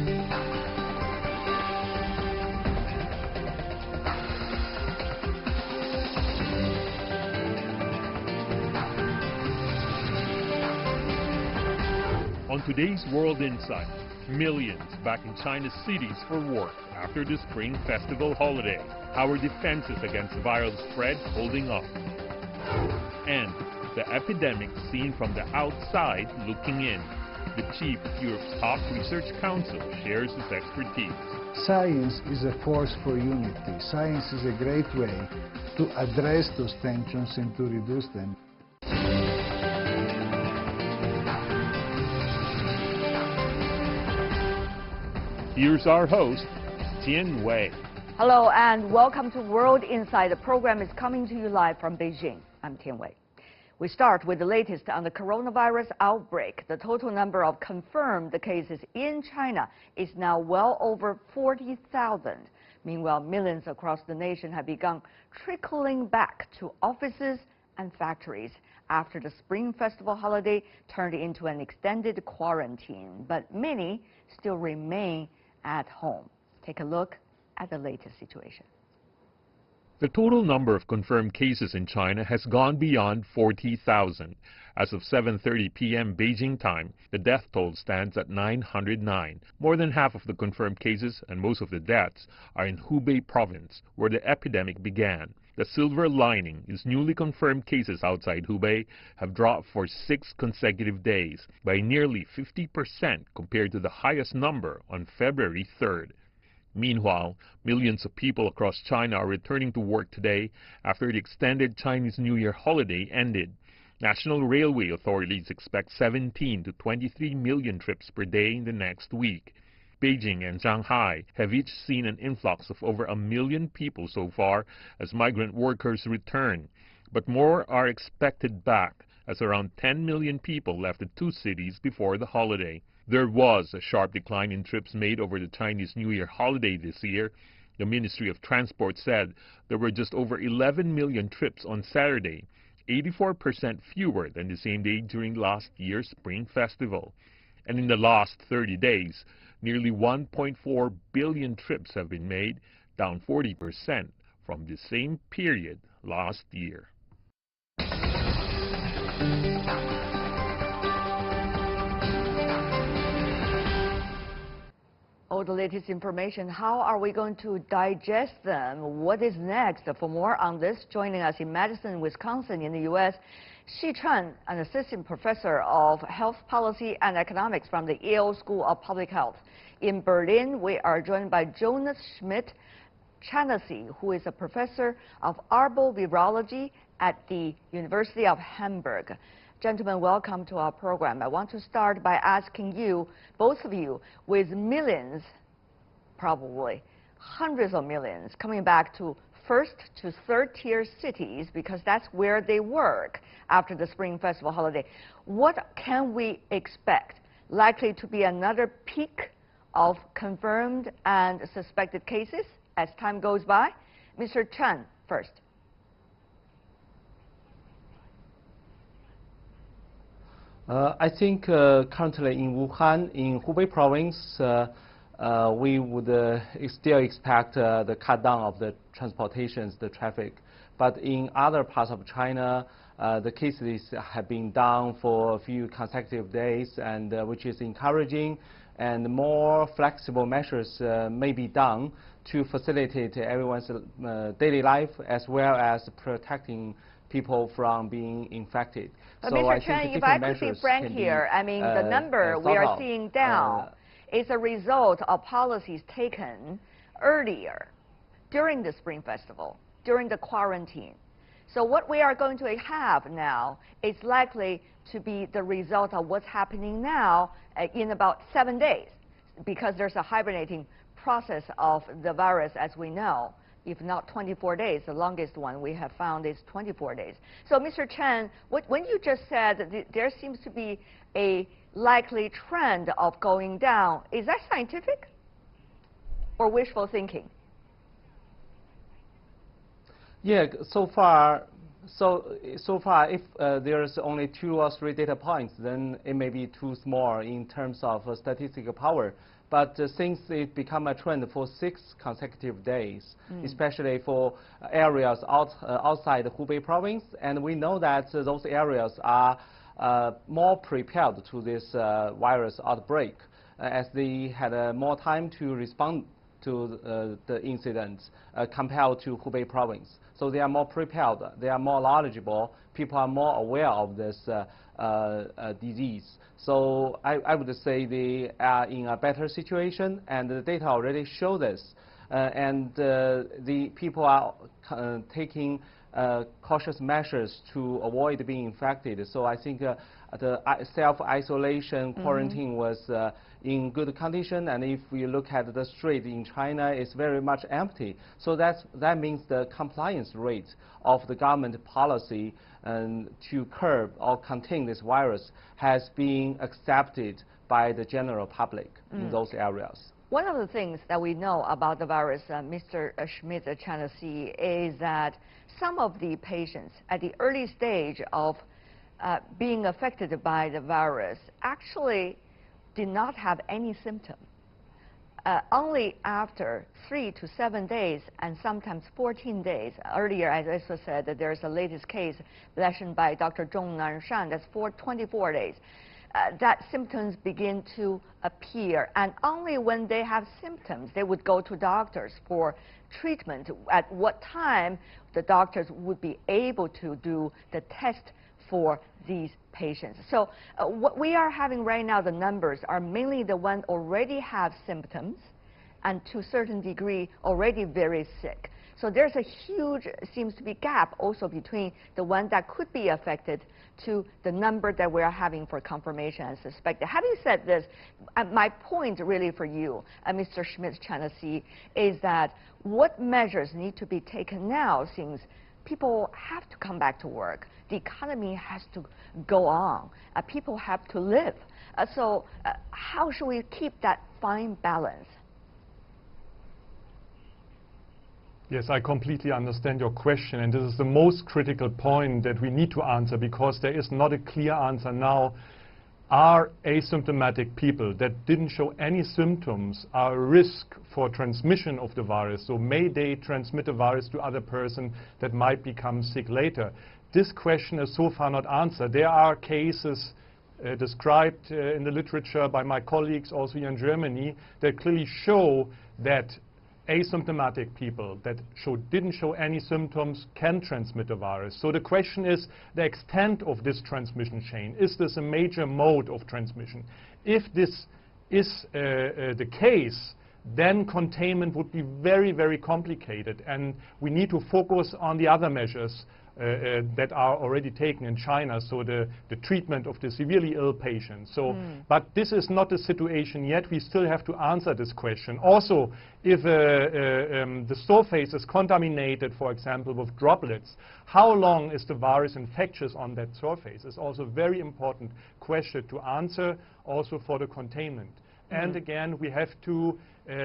On today's World Insight, millions back in China's cities for work after the Spring Festival holiday. How are defenses against viral spread holding up? And the epidemic seen from the outside looking in. The chief of Europe's top research council shares his expertise. Science is a force for unity. Science is a great way to address those tensions and to reduce them. Here's our host, Tian Wei. Hello and welcome to World Insight. The program is coming to you live from Beijing. I'm Tian Wei. We start with the latest on the coronavirus outbreak. The total number of confirmed cases in China is now well over 40,000. Meanwhile, millions across the nation have begun trickling back to offices and factories after the Spring Festival holiday turned into an extended quarantine. But many still remain at home. Take a look at the latest situation. The total number of confirmed cases in China has gone beyond 40,000. As of 7:30 p.m. Beijing time, the death toll stands at 909. More than half of the confirmed cases and most of the deaths are in Hubei province, where the epidemic began. The silver lining is newly confirmed cases outside Hubei have dropped for 6 consecutive days by nearly 50% compared to the highest number on February 3rd. Meanwhile, millions of people across China are returning to work today after the extended Chinese New Year holiday ended. National Railway authorities expect 17 to 23 million trips per day in the next week. Beijing and Shanghai have each seen an influx of over 1 million people so far as migrant workers return. But more are expected back, as around 10 million people left the two cities before the holiday. There was a sharp decline in trips made over the Chinese New Year holiday this year. The Ministry of Transport said there were just over 11 million trips on Saturday, 84% fewer than the same day during last year's Spring Festival. And in the last 30 days, nearly 1.4 billion trips have been made, down 40% from the same period last year. All the latest information, how are we going to digest them? What is next? For more on this, joining us in Madison, Wisconsin in the U.S., Xi Chen, an assistant professor of health policy and economics from the Yale School of Public Health. In Berlin, we are joined by Jonas Schmidt-Chanasy, who is a professor of arbovirology at the University of Hamburg. Gentlemen, welcome to our program. I want to start by asking you, both of you, with millions, probably hundreds of millions, coming back to first to third-tier cities because that's where they work after the Spring Festival holiday. What can we expect? Likely to be another peak of confirmed and suspected cases as time goes by? Mr. Chen, first. I think currently in Wuhan, in Hubei province, we would still expect the cut down of the transportations, the traffic. But in other parts of China, the cases have been down for a few consecutive days, and which is encouraging. And more flexible measures may be done to facilitate everyone's daily life as well as protecting people from being infected. But so Mr. Chen, if I could be frank here, I mean, the number we are seeing down is a result of policies taken earlier during the Spring Festival, during the quarantine. So what we are going to have now is likely to be the result of what's happening now in about 7 days, because there's a hibernating process of the virus, as we know. If not 24 days, the longest one we have found is 24 days. So, Mr. Chen, when you just said that there seems to be a likely trend of going down, is that scientific or wishful thinking? Yeah, so far So far, if there's only 2 or 3 data points, then it may be too small in terms of statistical power. But since it become a trend for 6 consecutive days, especially for areas outside Hubei province, and we know that those areas are more prepared to this virus outbreak, as they had more time to respond to the incidents compared to Hubei province. So they are more prepared, they are more knowledgeable, people are more aware of this disease. So I would say they are in a better situation, and the data already show this. And the people are taking cautious measures to avoid being infected. So I think the self-isolation quarantine was in good condition, and if we look at the street in China, it's very much empty. So that means the compliance rate of the government policy to curb or contain this virus has been accepted by the general public in those areas. One of the things that we know about the virus, Mr. Schmidt-Chanasy, is that some of the patients at the early stage of being affected by the virus actually did not have any symptom. Only after 3 to 7 days and sometimes 14 days. Earlier, I also said that there's a latest case mentioned by Dr. Zhong Nanshan, that's for 24 days. That symptoms begin to appear, and only when they have symptoms, they would go to doctors for treatment. At what time the doctors would be able to do the test for these patients. So what we are having right now, the numbers are mainly the ones already have symptoms and to a certain degree already very sick. So there's a huge, seems to be, gap also between the one that could be affected to the number that we are having for confirmation and suspected. Having said this, my point really for you, Mr. Schmidt-Chanasy, is that what measures need to be taken now, since people have to come back to work, the economy has to go on, people have to live. So how should we keep that fine balance? Yes, I completely understand your question, and this is the most critical point that we need to answer, because there is not a clear answer now. Are asymptomatic people that didn't show any symptoms are a risk for transmission of the virus? So may they transmit the virus to other person that might become sick later? This question is so far not answered. There are cases described in the literature by my colleagues also here in Germany that clearly show that asymptomatic people that didn't show any symptoms can transmit the virus. So the question is the extent of this transmission chain. Is this a major mode of transmission? If this is the case, then containment would be very, very complicated, and we need to focus on the other measures that are already taken in China, so the treatment of the severely ill patients. So, but this is not the situation yet. We still have to answer this question. Also, if the surface is contaminated, for example, with droplets, how long is the virus infectious on that surface? Is also a very important question to answer, also for the containment. And again, we have to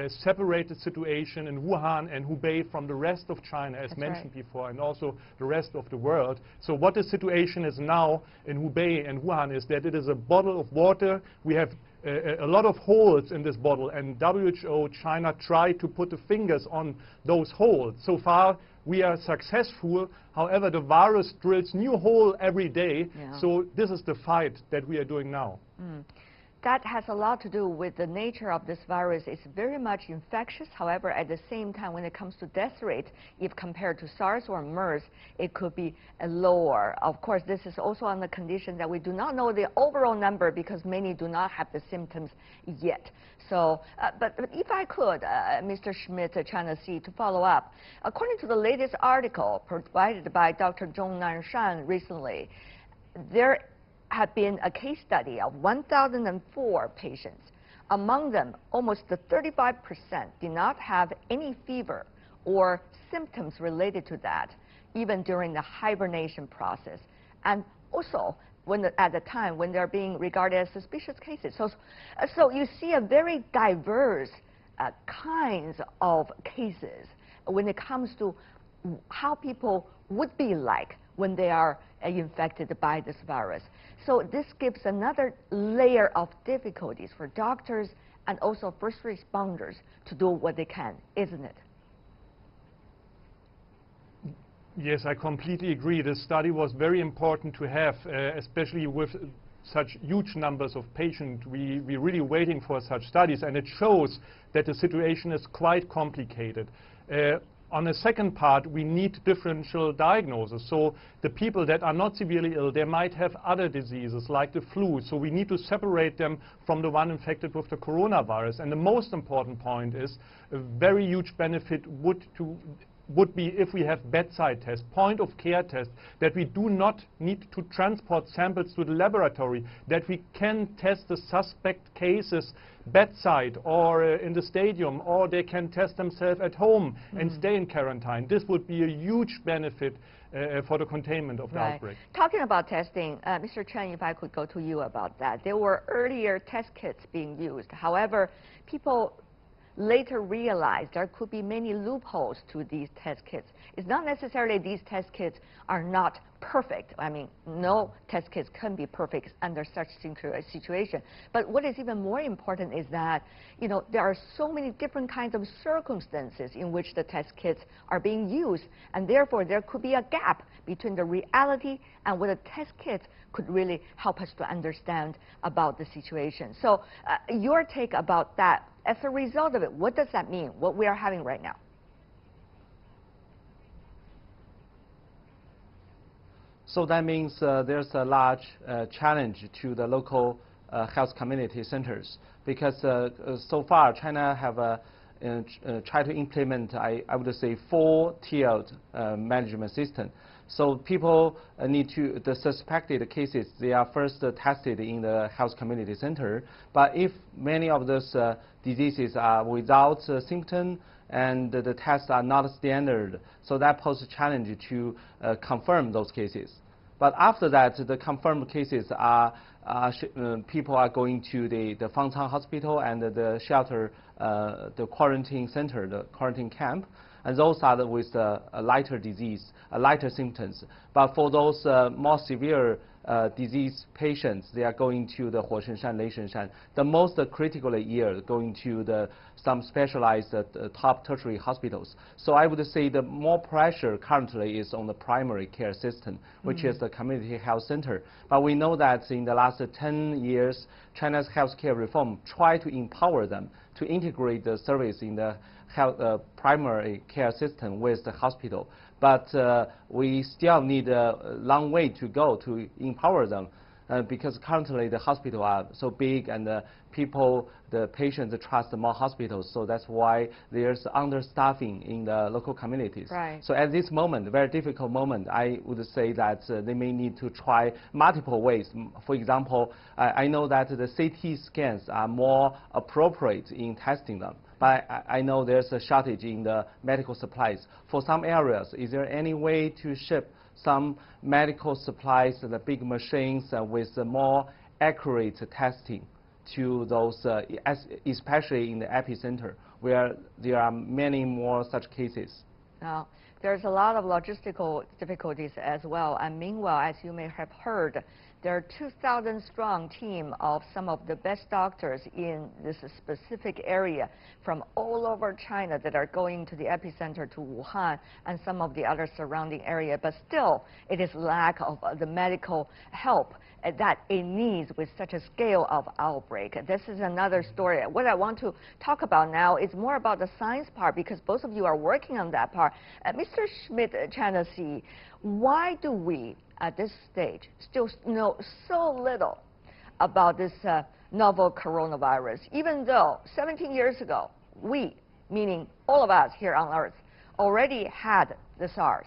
separate the situation in Wuhan and Hubei from the rest of China, as mentioned before, and also the rest of the world. So what the situation is now in Hubei and Wuhan is that it is a bottle of water. We have a lot of holes in this bottle, and WHO, China, tried to put the fingers on those holes. So far, we are successful. However, the virus drills new hole every day. So this is the fight that we are doing now. That has a lot to do with the nature of this virus. It's very much infectious. However, at the same time, when it comes to death rate, if compared to SARS or MERS, it could be lower. Of course, this is also on the condition that we do not know the overall number, because many do not have the symptoms yet. So, but if I could, Mr. Schmidt-Chanasy, to follow up, according to the latest article provided by Dr. Zhong Nanshan recently, there had been a case study of 1,004 patients. Among them, almost 35% did not have any fever or symptoms related to that, even during the hibernation process. And also, at the time when they're being regarded as suspicious cases. So you see a very diverse kinds of cases when it comes to how people would be like when they are infected by this virus. So this gives another layer of difficulties for doctors and also first responders to do what they can, isn't it? Yes, I completely agree. This study was very important to have, especially with such huge numbers of patients. We're really waiting for such studies, and it shows that the situation is quite complicated. On the second part, we need differential diagnosis. So the people that are not severely ill, they might have other diseases like the flu. So we need to separate them from the one infected with the coronavirus. And the most important point is a very huge benefit would be if we have bedside tests, point of care tests, that we do not need to transport samples to the laboratory, that we can test the suspect cases bedside or in the stadium, or they can test themselves at home and stay in quarantine. This would be a huge benefit for the containment of the outbreak. Talking about testing, Mr. Chen, if I could go to you about that. There were earlier test kits being used. However, people later realized there could be many loopholes to these test kits. It's not necessarily these test kits are not perfect. I mean, no test kits can be perfect under such situation. But what is even more important is that, you know, there are so many different kinds of circumstances in which the test kits are being used, and therefore there could be a gap between the reality and what the test kits could really help us to understand about the situation. So your take about that, as a result of it, what does that mean, what we are having right now? So that means there's a large challenge to the local health community centers, because so far China have tried to implement, I would say, 4-tiered management system. So people need to, the suspected cases, they are first tested in the health community center. But if many of those diseases are without symptom and the tests are not standard, so that poses a challenge to confirm those cases. But after that, the confirmed cases are people are going to the Fangcang Hospital and the shelter, the quarantine center, the quarantine camp. And those are with a lighter disease, lighter symptoms. But for those more severe disease patients, they are going to the Huoshenshan, Leishenshan. The most critically ill going to some specialized top tertiary hospitals. So I would say the more pressure currently is on the primary care system, which is the community health center. But we know that in the last 10 years, China's healthcare reform tried to empower them to integrate the service in the health, primary care system with the hospital. But we still need a long way to go to empower them, because currently the hospitals are so big and the patients trust more hospitals. So that's why there's understaffing in the local communities. Right. So at this moment, very difficult moment, I would say that they may need to try multiple ways. For example, I know that the CT scans are more appropriate in testing them. But I know there's a shortage in the medical supplies. For some areas, is there any way to ship some medical supplies, the big machines with more accurate testing to those, especially in the epicenter, where there are many more such cases? Now, there's a lot of logistical difficulties as well. And meanwhile, as you may have heard, there are 2,000-strong team of some of the best doctors in this specific area from all over China that are going to the epicenter to Wuhan and some of the other surrounding area. But still, it is lack of the medical help that it needs with such a scale of outbreak. This is another story. What I want to talk about now is more about the science part, because both of you are working on that part. Mr. Schmidt, China C, why do we, at this stage, still know so little about this novel coronavirus, even though 17 years ago, we, meaning all of us here on Earth, already had the SARS.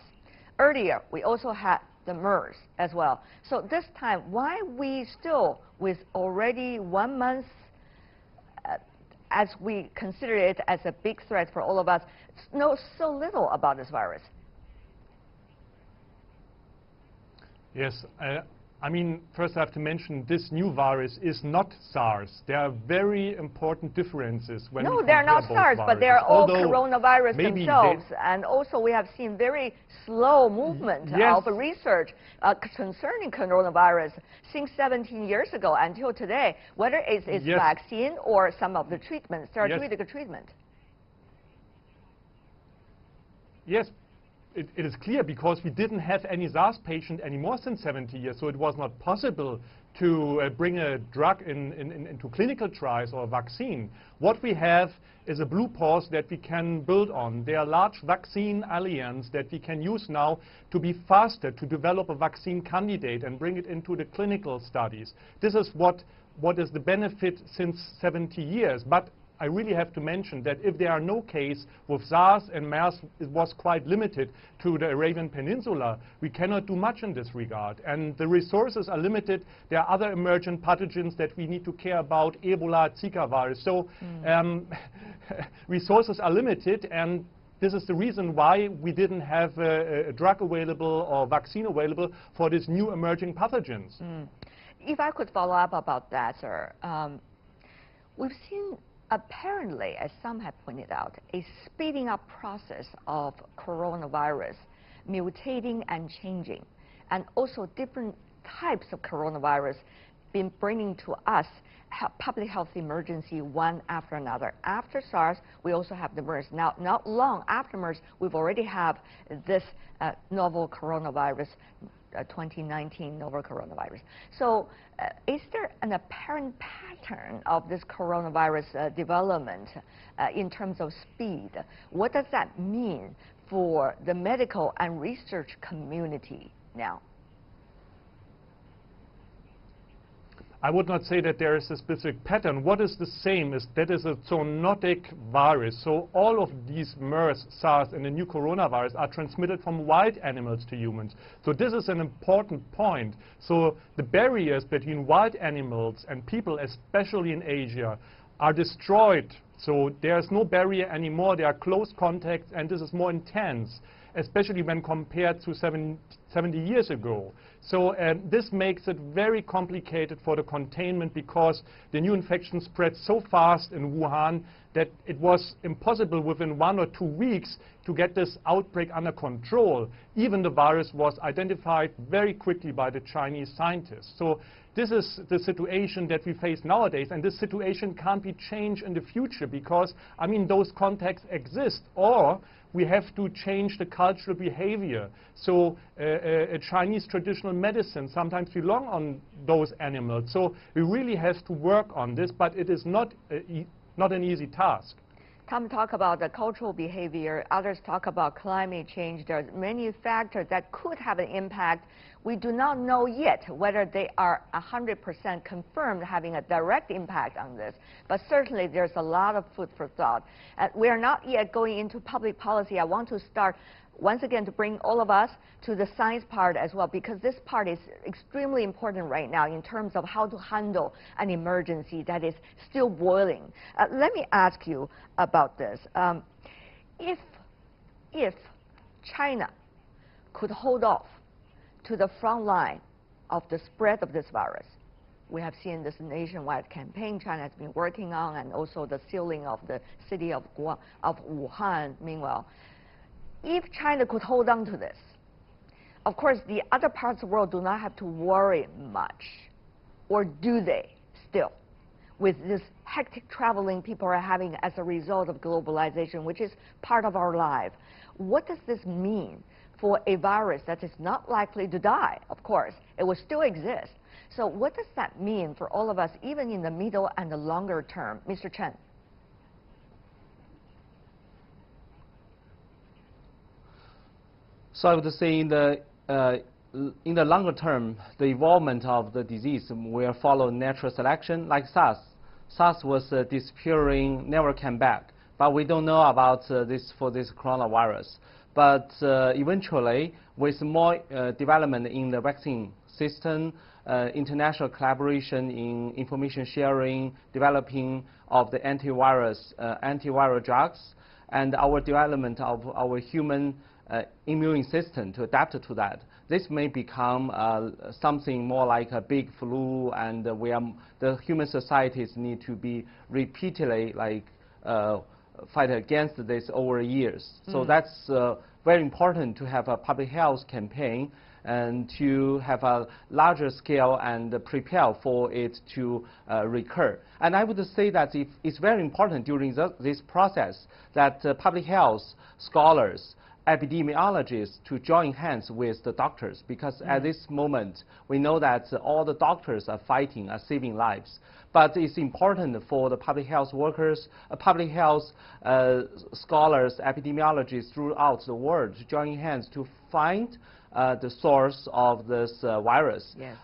Earlier, we also had the MERS as well. So this time, why we still, with already 1 month, as we consider it as a big threat for all of us, know so little about this virus? Yes, I mean, first I have to mention this new virus is not SARS. There are very important differences when no, we they're not compare both SARS, but they're viruses. all Although coronavirus maybe themselves. And also we have seen very slow movement yes. of research concerning coronavirus since 17 years ago until today, whether it's yes. vaccine or some of the treatment, therapeutic yes. treatment. Yes. It is clear because we didn't have any SARS patient anymore since 70 years, so it was not possible to bring a drug into clinical trials or a vaccine. What we have is a blue pause that we can build on. There are large vaccine alliances that we can use now to be faster, to develop a vaccine candidate and bring it into the clinical studies. This is what is the benefit since 70 years. But I really have to mention that if there are no cases with SARS and MERS, it was quite limited to the Arabian Peninsula. We cannot do much in this regard. And the resources are limited. There are other emergent pathogens that we need to care about, Ebola, Zika virus. So resources are limited, and this is the reason why we didn't have a drug available or vaccine available for these new emerging pathogens. If I could follow up about that, sir. We've seen apparently, as some have pointed out, a speeding up process of coronavirus mutating and changing, and also different types of coronavirus been bringing to us public health emergency one after another. After SARS, we also have the MERS. Now, not long after MERS, we've already have this novel coronavirus, 2019 novel coronavirus. So is there an apparent pattern of this coronavirus development in terms of speed? What does that mean for the medical and research community now? I would not say that there is a specific pattern. What is the same is that is a zoonotic virus. So all of these MERS, SARS, and the new coronavirus are transmitted from wild animals to humans. So this is an important point. So the barriers between wild animals and people, especially in Asia, are destroyed. So there's no barrier anymore. There are close contacts, and this is more intense, especially when compared to 70 years ago. So this makes it very complicated for the containment because the new infection spread so fast in Wuhan that it was impossible within 1 or 2 weeks to get this outbreak under control. Even the virus was identified very quickly by the Chinese scientists. So this is the situation that we face nowadays, and this situation can't be changed in the future because, I mean, those contacts exist, or we have to change the cultural behavior. So a Chinese traditional medicine sometimes belong on those animals. So we really have to work on this, but it is not an easy task. Tom talk about the cultural behavior, others talk about climate change. There are many factors that could have an impact. We do not know yet whether they are 100% confirmed having a direct impact on this, but certainly there's a lot of food for thought. We are not yet going into public policy. I want to start once again to bring all of us to the science part as well, because this part is extremely important right now in terms of how to handle an emergency that is still boiling. Let me ask you about this. If China could hold off to the front line of the spread of this virus, we have seen this nationwide campaign China has been working on, and also the sealing of the city of Wuhan, meanwhile. If China could hold on to this, of course, the other parts of the world do not have to worry much. Or do they still? With this hectic traveling people are having as a result of globalization, which is part of our life. What does this mean for a virus that is not likely to die? Of course, it will still exist. So what does that mean for all of us, even in the middle and the longer term? Mr. Chen. So I would say in the longer term, the evolvement of the disease will follow natural selection, like SARS. SARS was disappearing, never came back. But we don't know about this coronavirus. But eventually, with more development in the vaccine system, international collaboration in information sharing, developing of the antiviral drugs, and our development of our human immune system to adapt to that, this may become something more like a big flu, and the human societies need to be repeatedly fight against this over years. So that's very important to have a public health campaign and to have a larger scale and prepare for it to recur. And I would say that it's very important during this process that public health scholars, epidemiologists to join hands with the doctors, because at this moment we know that all the doctors are fighting, are saving lives. But it's important for the public health workers, public health scholars, epidemiologists throughout the world to join hands to find the source of this virus. Yes.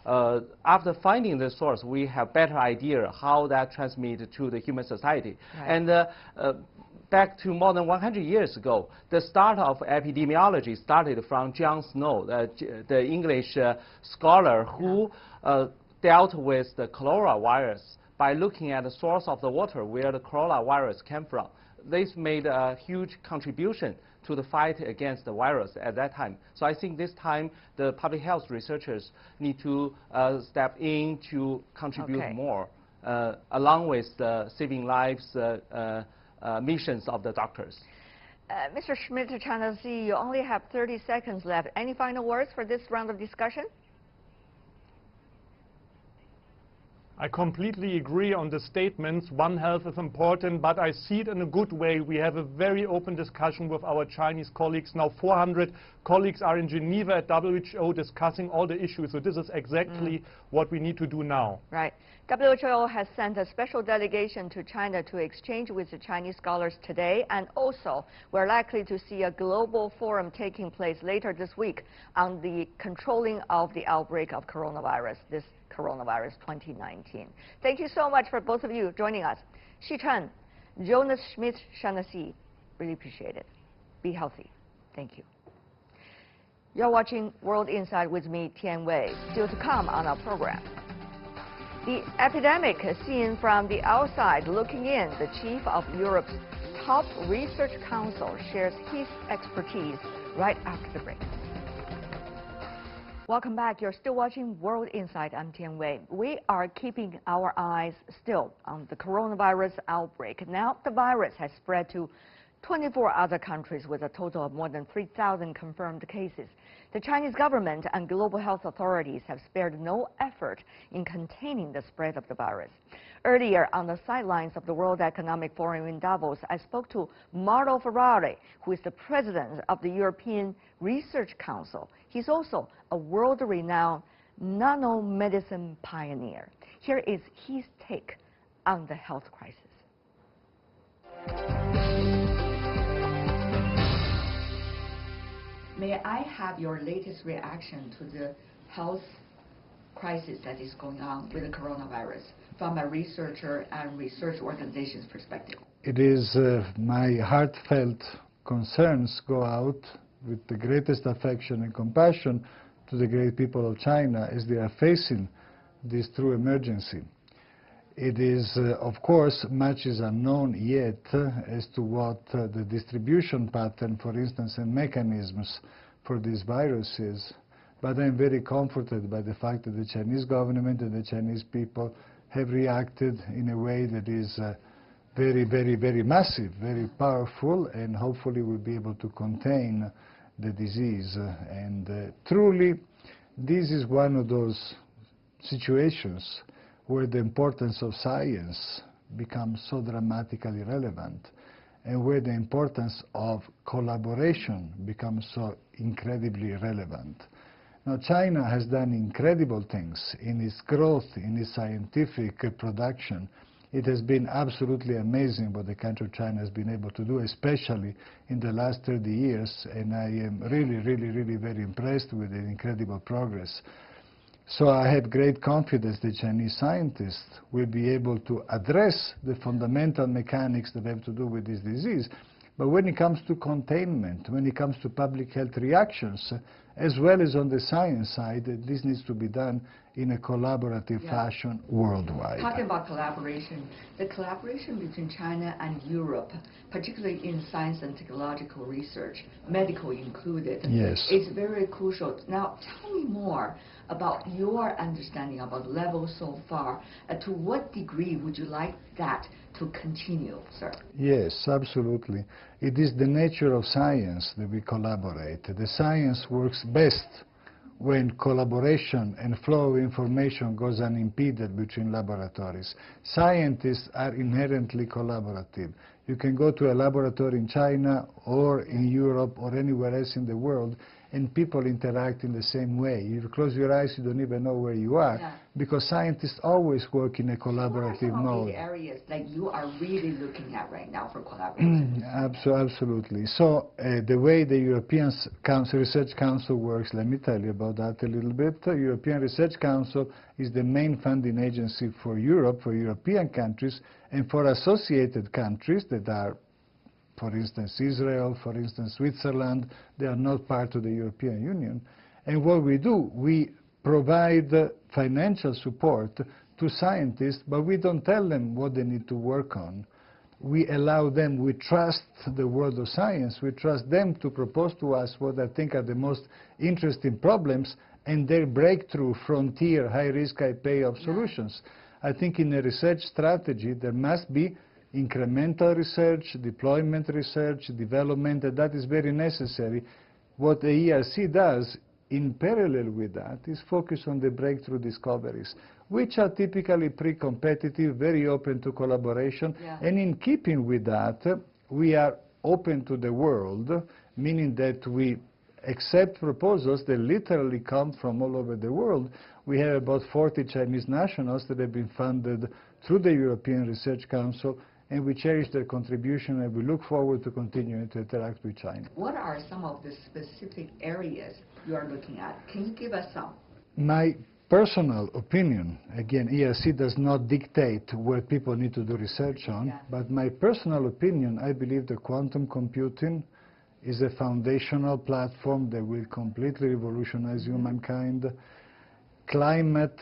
After finding the source, we have better idea how that transmits to the human society. Right. And back to more than 100 years ago, the start of epidemiology started from John Snow, the English scholar who dealt with the coronavirus by looking at the source of the water where the coronavirus came from. This made a huge contribution to the fight against the virus at that time. So I think this time the public health researchers need to step in to contribute more, along with the saving lives missions of the doctors. Mr. Schmidt, China Sea, you only have 30 seconds left. Any final words for this round of discussion? I completely agree on the statements. One Health is important, but I see it in a good way. We have a very open discussion with our Chinese colleagues. Now 400 colleagues are in Geneva at WHO discussing all the issues. So this is exactly what we need to do now. Right. WHO has sent a special delegation to China to exchange with the Chinese scholars today, and also we're likely to see a global forum taking place later this week on the controlling of the outbreak of coronavirus, this coronavirus 2019. Thank you so much for both of you joining us. Xi Chen, Jonas Schmidt, Shaughnessy, really appreciate it. Be healthy. Thank you. You're watching World Insight with me, Tian Wei. Still to come on our program. The epidemic seen from the outside looking in. The chief of Europe's top research council shares his expertise right after the break. Welcome back. You're still watching World Insight. I'm Tian Wei. We are keeping our eyes still on the coronavirus outbreak. Now the virus has spread to 24 other countries with a total of more than 3,000 confirmed cases. The Chinese government and global health authorities have spared no effort in containing the spread of the virus. Earlier, on the sidelines of the World Economic Forum in Davos, I spoke to Mauro Ferrari, who is the president of the European Research Council. He's also a world-renowned nanomedicine pioneer. Here is his take on the health crisis. May I have your latest reaction to the health crisis that is going on with the coronavirus from a researcher and research organization's perspective? It is my heartfelt concerns go out with the greatest affection and compassion to the great people of China as they are facing this true emergency. It is, of course, much is unknown yet as to what the distribution pattern, for instance, and mechanisms for this virus is. But I'm very comforted by the fact that the Chinese government and the Chinese people have reacted in a way that is very, very, very massive, very powerful, and hopefully will be able to contain the disease. And truly, this is one of those situations where the importance of science becomes so dramatically relevant, and where the importance of collaboration becomes so incredibly relevant. Now, China has done incredible things in its growth, in its scientific production. It has been absolutely amazing what the country of China has been able to do, especially in the last 30 years, and I am really, really, really very impressed with the incredible progress. So I have great confidence that Chinese scientists will be able to address the fundamental mechanics that have to do with this disease. But when it comes to containment, when it comes to public health reactions, as well as on the science side, this needs to be done in a collaborative fashion worldwide. Talking about collaboration, the collaboration between China and Europe, particularly in science and technological research, medical included, is very crucial. Now, tell me more about your understanding about levels so far. To what degree would you like that to continue, sir? Yes, absolutely. It is the nature of science that we collaborate. The science works best when collaboration and flow of information goes unimpeded between laboratories. Scientists are inherently collaborative. You can go to a laboratory in China or in Europe or anywhere else in the world, and people interact in the same way. You close your eyes, you don't even know where you are, because scientists always work in a collaborative mode. What are some of the areas that you are really looking at right now for collaboration? Absolutely. So the way the European Research Council works, let me tell you about that a little bit. The European Research Council is the main funding agency for Europe, for European countries, and for associated countries that are, for instance, Israel, for instance, Switzerland. They are not part of the European Union. And what we do, we provide financial support to scientists, but we don't tell them what they need to work on. We allow them, we trust the world of science, we trust them to propose to us what I think are the most interesting problems and their breakthrough frontier, high-risk, high-payoff solutions. I think in a research strategy there must be incremental research, deployment research, development, and that is very necessary. What the ERC does in parallel with that is focus on the breakthrough discoveries, which are typically pre-competitive, very open to collaboration, and in keeping with that, we are open to the world, meaning that we accept proposals that literally come from all over the world. We have about 40 Chinese nationals that have been funded through the European Research Council, and we cherish their contribution, and we look forward to continuing to interact with China. What are some of the specific areas you are looking at? Can you give us some? My personal opinion, again, ERC does not dictate what people need to do research on, but my personal opinion, I believe that quantum computing is a foundational platform that will completely revolutionize humankind. Climate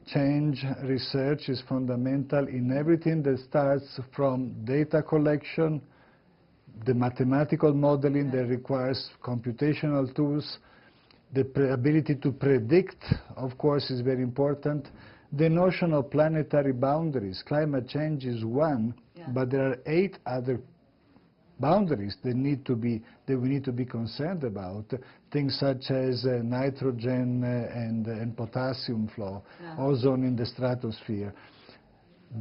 change research is fundamental in everything that starts from data collection, the mathematical modeling that requires computational tools, the ability to predict, of course, is very important. The notion of planetary boundaries. Climate change is one, but there are 8 other boundaries that we need to be concerned about. Things such as nitrogen and potassium flow, ozone in the stratosphere,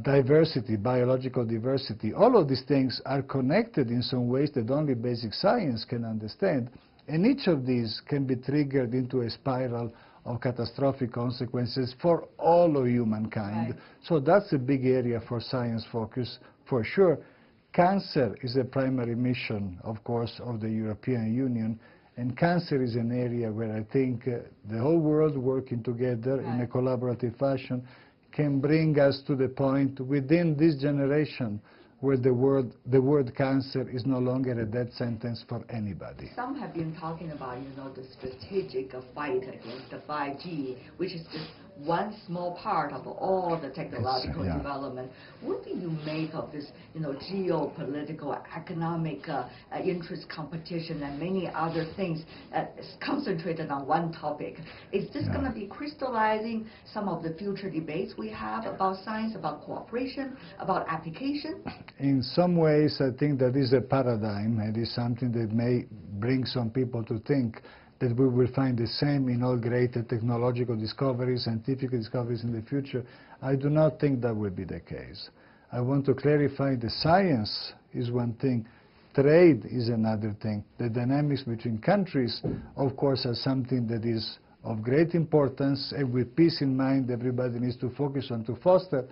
diversity, biological diversity. All of these things are connected in some ways that only basic science can understand, and each of these can be triggered into a spiral of catastrophic consequences for all of humankind. So that's a big area for science focus, for sure. Cancer is a primary mission, of course, of the European Union, and cancer is an area where I think the whole world working together in a collaborative fashion can bring us to the point within this generation where the word cancer is no longer a death sentence for anybody. Some have been talking about, the strategic fight against the 5G, which is just one small part of all the technological development. What do you make of this, geopolitical, economic interest competition and many other things concentrated on one topic? Is this going to be crystallizing some of the future debates we have about science, about cooperation, about application? In some ways, I think that is a paradigm. It is something that may bring some people to think that we will find the same in all great technological discoveries, scientific discoveries in the future. I do not think that will be the case. I want to clarify the science is one thing, trade is another thing. The dynamics between countries, of course, are something that is of great importance, and with peace in mind, everybody needs to focus on to foster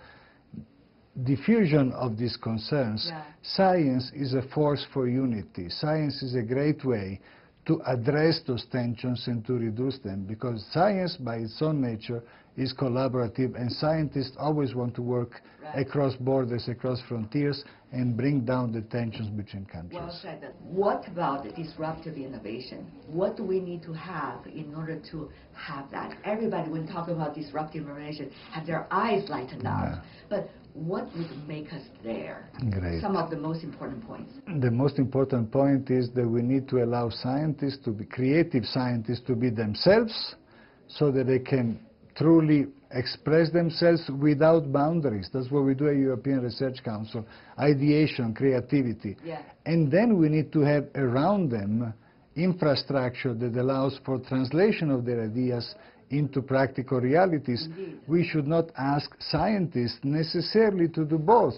diffusion of these concerns. Science is a force for unity. Science is a great way to address those tensions and to reduce them, because science by its own nature is collaborative, and scientists always want to work across borders, across frontiers, and bring down the tensions between countries. Well said. What about disruptive innovation? What do we need to have in order to have that? Everybody, when talking about disruptive innovation, have their eyes lightened up. Yeah. But what would make us there? Great. Some of the most important points. The most important point is that we need to allow scientists to be creative scientists to be themselves, so that they can truly express themselves without boundaries. That's what we do at European Research Council, ideation, creativity. Yeah. And then we need to have around them infrastructure that allows for translation of their ideas into practical realities. Indeed. We should not ask scientists necessarily to do both,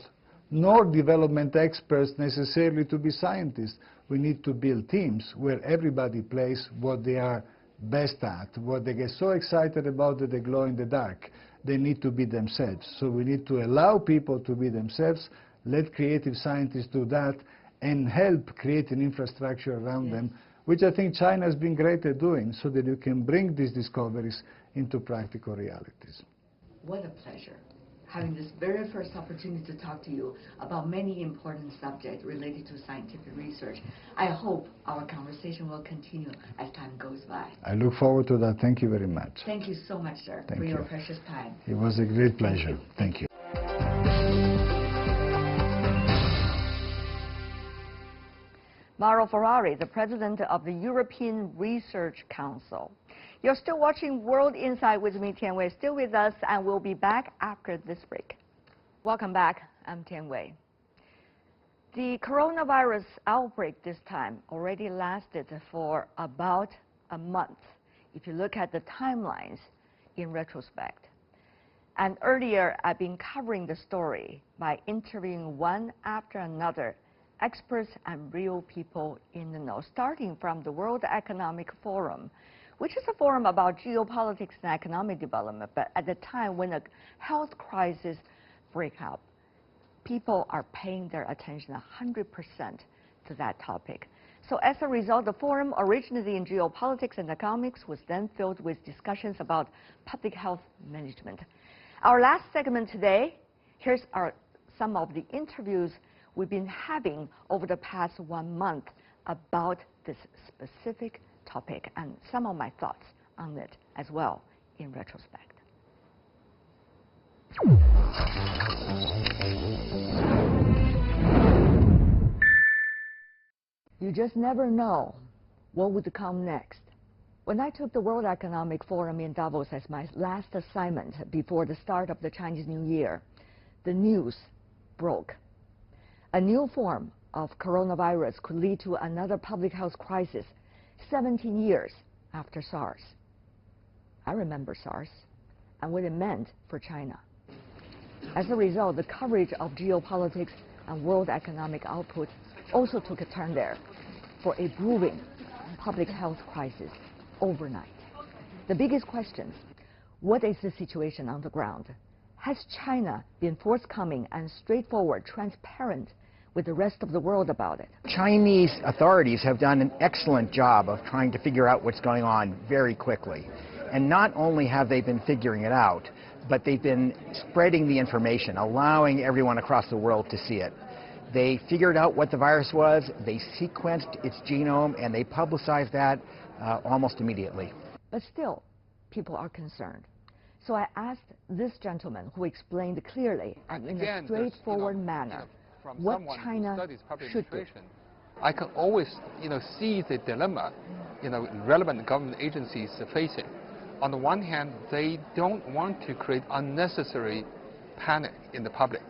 nor development experts necessarily to be scientists. We need to build teams where everybody plays what they are best at, what they get so excited about that they glow in the dark. They need to be themselves. So we need to allow people to be themselves, let creative scientists do that, and help create an infrastructure around them, which I think China has been great at doing, so that you can bring these discoveries into practical realities. What a pleasure having this very first opportunity to talk to you about many important subjects related to scientific research. I hope our conversation will continue as time goes by. I look forward to that. Thank you very much. Thank you so much, sir, Thank for your you. precious time. It was a great pleasure. Thank you. Mauro Ferrari, the president of the European Research Council. You're still watching World Insight with me, Tian Wei. Still with us, and we'll be back after this break. Welcome back. I'm Tian Wei. The coronavirus outbreak this time already lasted for about a month, if you look at the timelines in retrospect. And earlier, I've been covering the story by interviewing one after another experts and real people in the know, starting from the World Economic Forum, which is a forum about geopolitics and economic development. But at the time when a health crisis breaks out, people are paying their attention 100% to that topic. So as a result, the forum, originally in geopolitics and economics, was then filled with discussions about public health management. Our last segment today, here's some of the interviews we've been having over the past 1 month about this specific topic, and some of my thoughts on it as well in retrospect. You just never know what would come next. When I took the World Economic Forum in Davos as my last assignment before the start of the Chinese New Year, the news broke. A new form of coronavirus could lead to another public health crisis 17 years after SARS. I remember SARS and what it meant for China. As a result, the coverage of geopolitics and world economic output also took a turn there for a brewing public health crisis overnight. The biggest question, what is the situation on the ground? Has China been forthcoming and straightforward, transparent with the rest of the world about it? Chinese authorities have done an excellent job of trying to figure out what's going on very quickly. And not only have they been figuring it out, but they've been spreading the information, allowing everyone across the world to see it. They figured out what the virus was, they sequenced its genome, and they publicized that almost immediately. But still, people are concerned. So I asked this gentleman, who explained clearly and in a straightforward manner what China should do. I can always, see the dilemma, relevant government agencies are facing. On the one hand, they don't want to create unnecessary panic in the public.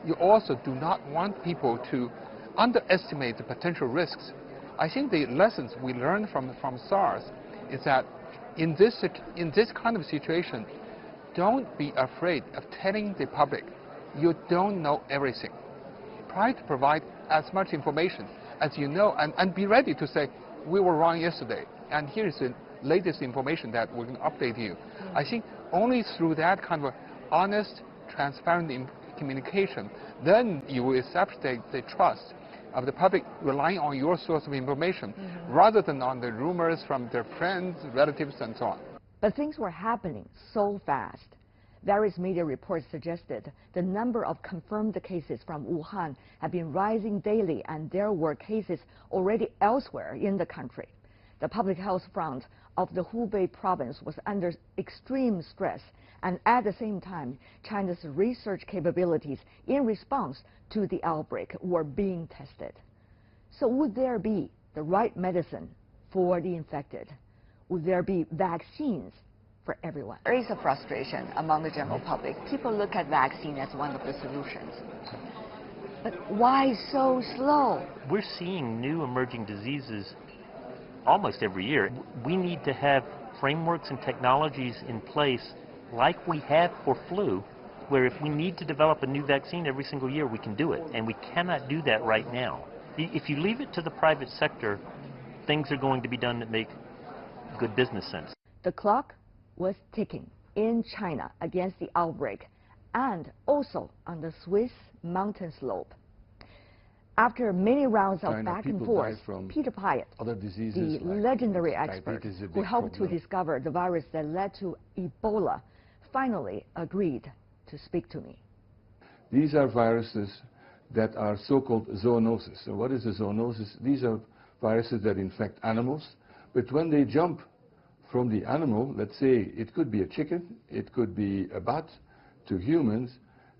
You also do not want people to underestimate the potential risks. I think the lessons we learned from SARS is that in this kind of situation, don't be afraid of telling the public you don't know everything. Try to provide as much information as you know, and be ready to say, we were wrong yesterday, and here's the latest information that we're going to update you. I think only through that kind of honest, transparent communication, then you will establish the trust of the public relying on your source of information rather than on the rumors from their friends, relatives, and so on. But things were happening so fast. Various media reports suggested the number of confirmed cases from Wuhan had been rising daily, and there were cases already elsewhere in the country. The public health front of the Hubei province was under extreme stress, and at the same time, China's research capabilities in response to the outbreak were being tested. So would there be the right medicine for the infected? Would there be vaccines for everyone? There is a frustration among the general public. People look at vaccine as one of the solutions. But why so slow? We're seeing new emerging diseases almost every year. We need to have frameworks and technologies in place like we have for flu, where if we need to develop a new vaccine every single year, we can do it. And we cannot do that right now. If you leave it to the private sector, things are going to be done that make good business sense. The clock was ticking in China against the outbreak, and also on the Swiss mountain slope. After many rounds of back and forth, Peter Piot, the legendary expert who helped to discover the virus that led to Ebola, finally agreed to speak to me. These are viruses that are so-called zoonoses. So what is a zoonosis? These are viruses that infect animals, but when they jump from the animal, let's say it could be a chicken, it could be a bat, to humans,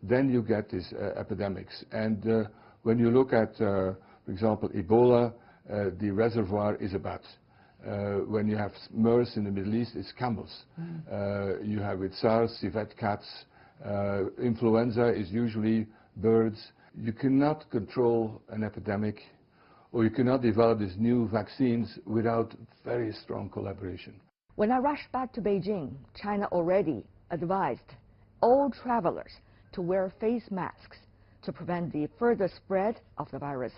then you get these epidemics. And when you look at, for example, Ebola, the reservoir is a bat. When you have MERS in the Middle East, it's camels. You have with SARS, civet cats. Influenza is usually birds. You cannot control an epidemic, or you cannot develop these new vaccines without very strong collaboration. When I rushed back to Beijing, China already advised all travelers to wear face masks to prevent the further spread of the virus,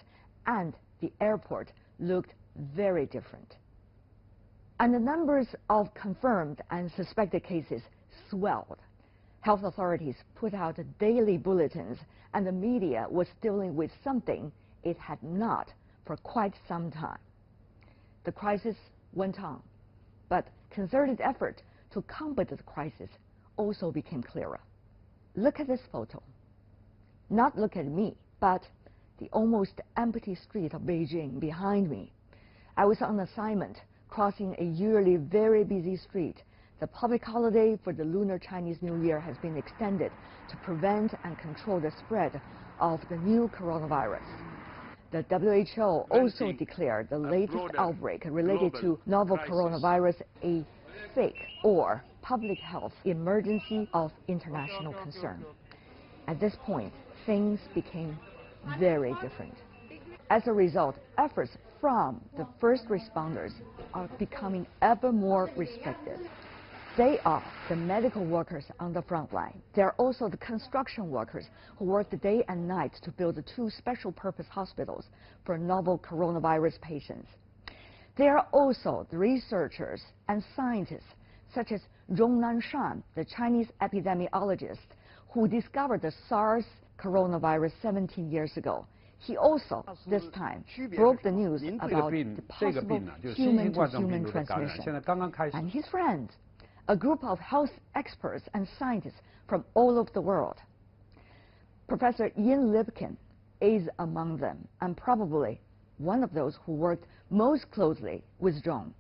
and the airport looked very different. And the numbers of confirmed and suspected cases swelled. Health authorities put out daily bulletins, and the media was dealing with something it had not for quite some time. The crisis went on, but concerted effort to combat the crisis also became clearer. Look at this photo. Not look at me, but the almost empty street of Beijing behind me. I was on assignment crossing a yearly very busy street. The public holiday for the Lunar Chinese New Year has been extended to prevent and control the spread of the new coronavirus. The WHO also declared the latest outbreak related to novel coronavirus a fake or public health emergency of international concern. At this point, things became very different. As a result, efforts from the first responders are becoming ever more restricted. They are the medical workers on the front line. They are also the construction workers who worked day and night to build the 2 special-purpose hospitals for novel coronavirus patients. They are also the researchers and scientists, such as Zhong Nanshan, the Chinese epidemiologist, who discovered the SARS coronavirus 17 years ago. He also, this time, broke the news about the possible human-to-human transmission. And his friends, a group of health experts and scientists from all over the world. Professor Ian Lipkin is among them, and probably one of those who worked most closely with Zhong.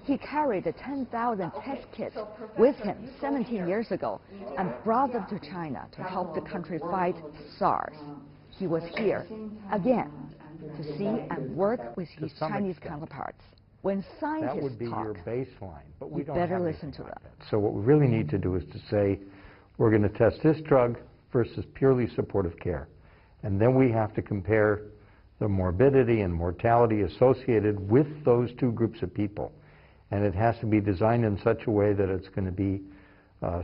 He carried 10,000 test kits with him 17 years ago and brought them to China to help the country fight SARS. He was here again to see and work with his Chinese counterparts. When scientists that would be talk, your baseline, but we you don't better have listen to anything them. like that. So what we really need to do is to say, we're going to test this drug versus purely supportive care. And then we have to compare the morbidity and mortality associated with those 2 groups of people. And it has to be designed in such a way that it's going to be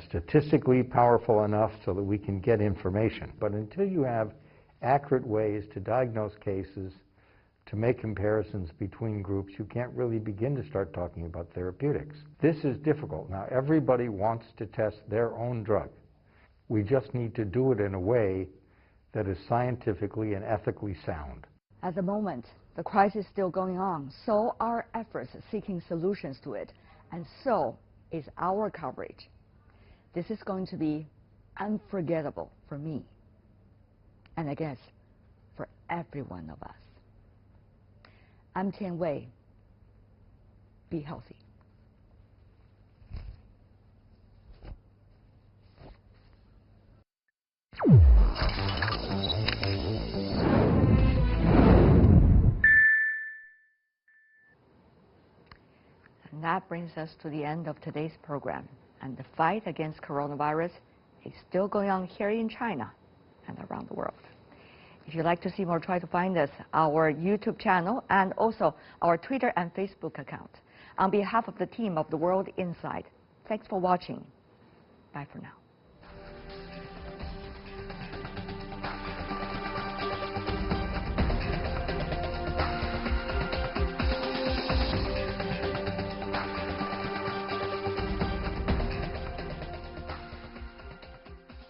statistically powerful enough so that we can get information. But until you have accurate ways to diagnose cases, to make comparisons between groups, you can't really begin to start talking about therapeutics. This is difficult. Now, everybody wants to test their own drug. We just need to do it in a way that is scientifically and ethically sound. At the moment, the crisis is still going on, so are efforts seeking solutions to it, and so is our coverage. This is going to be unforgettable for me, and I guess for every one of us. I'm Tian Wei. Be healthy. And that brings us to the end of today's program. And the fight against coronavirus is still going on here in China and around the world. If you'd like to see more, try to find us, our YouTube channel, and also our Twitter and Facebook account. On behalf of the team of The World Inside, thanks for watching. Bye for now.